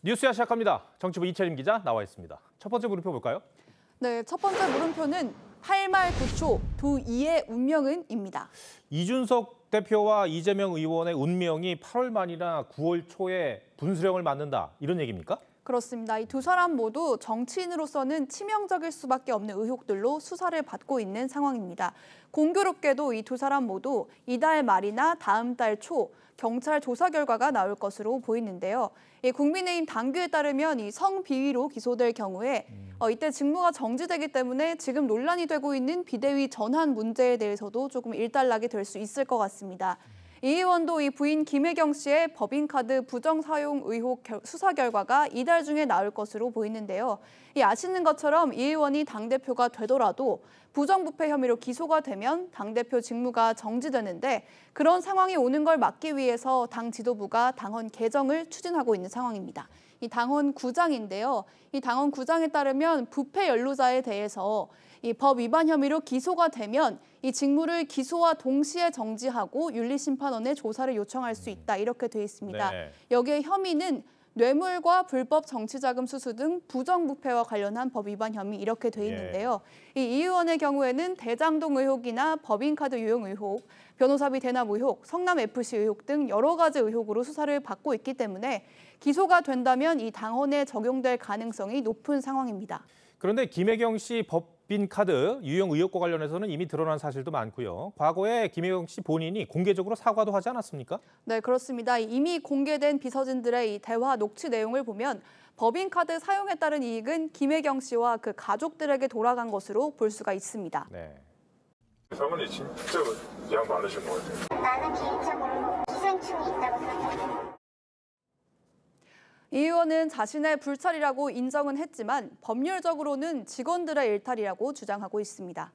뉴스야 시작합니다. 정치부 이채림 기자 나와 있습니다. 첫 번째 물음표 볼까요? 네, 첫 번째 물음표는 8말 9초 두 이의 운명은입니다. 이준석 대표와 이재명 의원의 운명이 8월 말이나 9월 초에 분수령을 맞는다 이런 얘기입니까? 그렇습니다. 이 두 사람 모두 정치인으로서는 치명적일 수밖에 없는 의혹들로 수사를 받고 있는 상황입니다. 공교롭게도 이 두 사람 모두 이달 말이나 다음 달 초 경찰 조사 결과가 나올 것으로 보이는데요. 국민의힘 당규에 따르면 이 성비위로 기소될 경우에 이때 직무가 정지되기 때문에 지금 논란이 되고 있는 비대위 전환 문제에 대해서도 조금 일단락이 될 수 있을 것 같습니다. 이 의원도 이 부인 김혜경 씨의 법인카드 부정 사용 의혹 수사 결과가 이달 중에 나올 것으로 보이는데요. 아시는 것처럼 이 의원이 당대표가 되더라도 부정부패 혐의로 기소가 되면 당대표 직무가 정지되는데 그런 상황이 오는 걸 막기 위해서 당 지도부가 당헌 개정을 추진하고 있는 상황입니다. 이 당헌 9장인데요. 이 당헌 9장에 따르면 부패 연루자에 대해서 이 법 위반 혐의로 기소가 되면 이 직무를 기소와 동시에 정지하고 윤리심판원에 조사를 요청할 수 있다 이렇게 돼 있습니다. 네. 여기에 혐의는 뇌물과 불법 정치자금 수수 등 부정부패와 관련한 법 위반 혐의 이렇게 돼 있는데요. 이 의원의 경우에는 대장동 의혹이나 법인카드 유용 의혹, 변호사비 대납 의혹, 성남FC 의혹 등 여러 가지 의혹으로 수사를 받고 있기 때문에 기소가 된다면 이 당헌에 적용될 가능성이 높은 상황입니다. 그런데 김혜경 씨 법인카드 유용 의혹과 관련해서는 이미 드러난 사실도 많고요. 과거에 김혜경 씨 본인이 공개적으로 사과도 하지 않았습니까? 네, 그렇습니다. 이미 공개된 비서진들의 이 대화 녹취 내용을 보면 법인카드 사용에 따른 이익은 김혜경 씨와 그 가족들에게 돌아간 것으로 볼 수가 있습니다. 네. 사모님 진짜 양 많으신 것 같아요. 나는 개인적으로 기생충이 있다고 생각해요. 이 의원은 자신의 불찰이라고 인정은 했지만 법률적으로는 직원들의 일탈이라고 주장하고 있습니다.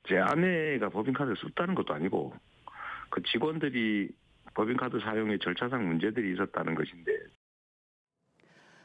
제 아내가 법인카드를 썼다는 것도 아니고 그 직원들이 법인카드 사용에 절차상 문제들이 있었다는 것인데.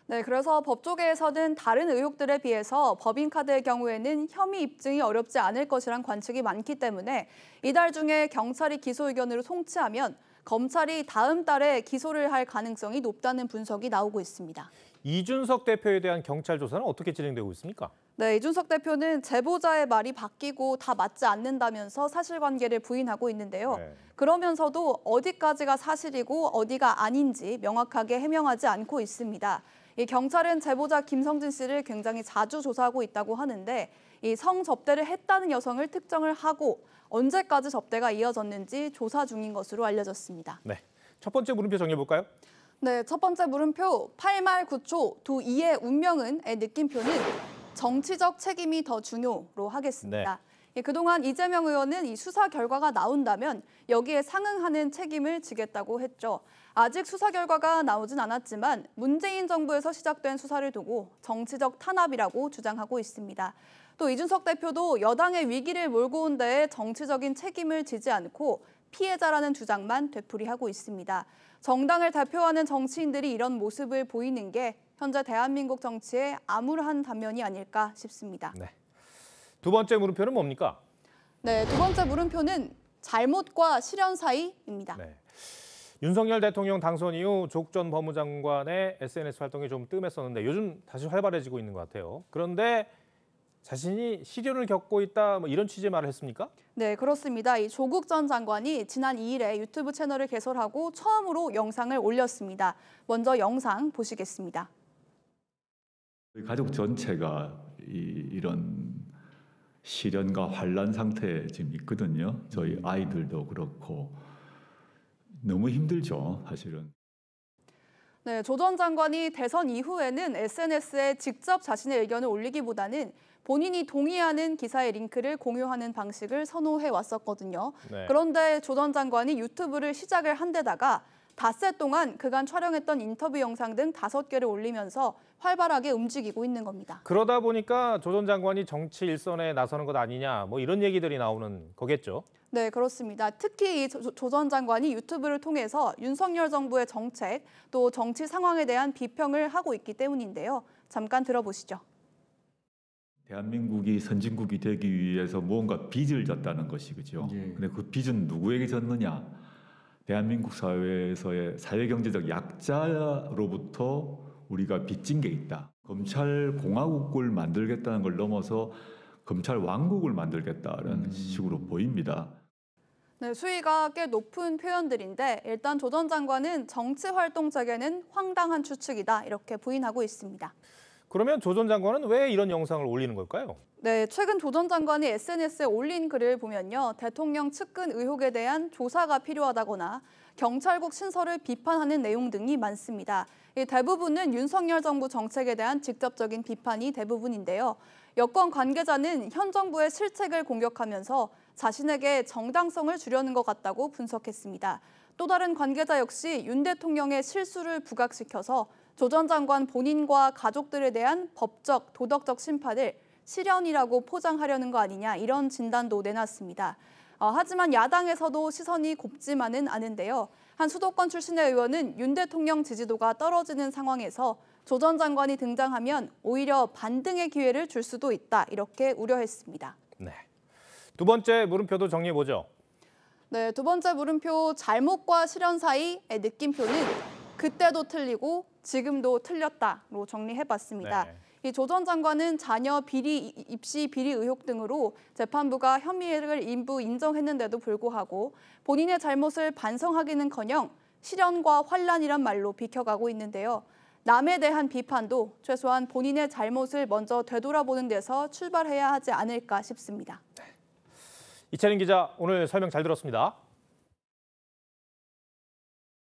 네, 그래서 법조계에서는 다른 의혹들에 비해서 법인카드의 경우에는 혐의 입증이 어렵지 않을 것이란 관측이 많기 때문에 이달 중에 경찰이 기소 의견으로 송치하면 검찰이 다음 달에 기소를 할 가능성이 높다는 분석이 나오고 있습니다. 이준석 대표에 대한 경찰 조사는 어떻게 진행되고 있습니까? 네, 이준석 대표는 제보자의 말이 바뀌고 다 맞지 않는다면서 사실관계를 부인하고 있는데요. 네. 그러면서도 어디까지가 사실이고 어디가 아닌지 명확하게 해명하지 않고 있습니다. 이 경찰은 제보자 김성진 씨를 굉장히 자주 조사하고 있다고 하는데 이 성접대를 했다는 여성을 특정을 하고 언제까지 접대가 이어졌는지 조사 중인 것으로 알려졌습니다. 네, 첫 번째 물음표 정해볼까요? 네, 첫 번째 물음표 8말 9초 두 이의 운명은의 느낌표는 정치적 책임이 더 중요로 하겠습니다. 그동안 이재명 의원은 이 수사 결과가 나온다면 여기에 상응하는 책임을 지겠다고 했죠. 아직 수사 결과가 나오진 않았지만 문재인 정부에서 시작된 수사를 두고 정치적 탄압이라고 주장하고 있습니다. 또 이준석 대표도 여당의 위기를 몰고 온 데에 정치적인 책임을 지지 않고 피해자라는 주장만 되풀이하고 있습니다. 정당을 대표하는 정치인들이 이런 모습을 보이는 게 현재 대한민국 정치의 암울한 단면이 아닐까 싶습니다. 네. 두 번째 물음표는 뭡니까? 네, 두 번째 물음표는 잘못과 실현 사이입니다. 네. 윤석열 대통령 당선 이후 족 전 법무장관의 SNS 활동이 좀 뜸했었는데 요즘 다시 활발해지고 있는 것 같아요. 그런데 자신이 시련을 겪고 있다 이런 취지의 말을 했습니까? 네, 그렇습니다. 이 조국 전 장관이 지난 2일에 유튜브 채널을 개설하고 처음으로 영상을 올렸습니다. 먼저 영상 보시겠습니다. 가족 전체가 이런 시련과 환란 상태에 지금 있거든요. 저희 아이들도 그렇고 너무 힘들죠, 사실은. 네, 조 전 장관이 대선 이후에는 SNS에 직접 자신의 의견을 올리기보다는 본인이 동의하는 기사의 링크를 공유하는 방식을 선호해 왔었거든요. 네. 그런데 조 전 장관이 유튜브를 시작을 한 데다가 닷새 동안 그간 촬영했던 인터뷰 영상 등 5개를 올리면서 활발하게 움직이고 있는 겁니다. 그러다 보니까 조 전 장관이 정치 일선에 나서는 것 아니냐 이런 얘기들이 나오는 거겠죠? 네, 그렇습니다. 특히 조 전 장관이 유튜브를 통해서 윤석열 정부의 정책 또 정치 상황에 대한 비평을 하고 있기 때문인데요. 잠깐 들어보시죠. 대한민국이 선진국이 되기 위해서 무언가 빚을 졌다는 것이 그죠. 근데 그 빚은 누구에게 졌느냐? 대한민국 사회에서의 사회경제적 약자로부터 우리가 빚진 게 있다. 검찰 공화국을 만들겠다는 걸 넘어서 검찰 왕국을 만들겠다는 식으로 보입니다. 네, 수위가 꽤 높은 표현들인데 일단 조 전 장관은 정치 활동 재개는 황당한 추측이다 이렇게 부인하고 있습니다. 그러면 조 전 장관은 왜 이런 영상을 올리는 걸까요? 네, 최근 조 전 장관이 SNS에 올린 글을 보면요. 대통령 측근 의혹에 대한 조사가 필요하다거나 경찰국 신설을 비판하는 내용 등이 많습니다. 이 대부분은 윤석열 정부 정책에 대한 직접적인 비판이 대부분인데요. 여권 관계자는 현 정부의 실책을 공격하면서 자신에게 정당성을 주려는 것 같다고 분석했습니다. 또 다른 관계자 역시 윤 대통령의 실수를 부각시켜서 조 전 장관 본인과 가족들에 대한 법적, 도덕적 심판을 실현이라고 포장하려는 거 아니냐 이런 진단도 내놨습니다. 하지만 야당에서도 시선이 곱지만은 않은데요. 한 수도권 출신의 의원은 윤 대통령 지지도가 떨어지는 상황에서 조 전 장관이 등장하면 오히려 반등의 기회를 줄 수도 있다 이렇게 우려했습니다. 네. 두 번째 물음표도 정리해보죠. 네, 두 번째 물음표 잘못과 실현 사이의 느낌표는 그때도 틀리고 지금도 틀렸다로 정리해봤습니다. 네. 이 조 전 장관은 자녀 비리, 입시 비리 의혹 등으로 재판부가 혐의를 일부 인정했는데도 불구하고 본인의 잘못을 반성하기는커녕 실현과 환란이란 말로 비켜가고 있는데요. 남에 대한 비판도 최소한 본인의 잘못을 먼저 되돌아보는 데서 출발해야 하지 않을까 싶습니다. 이채린 기자, 오늘 설명 잘 들었습니다.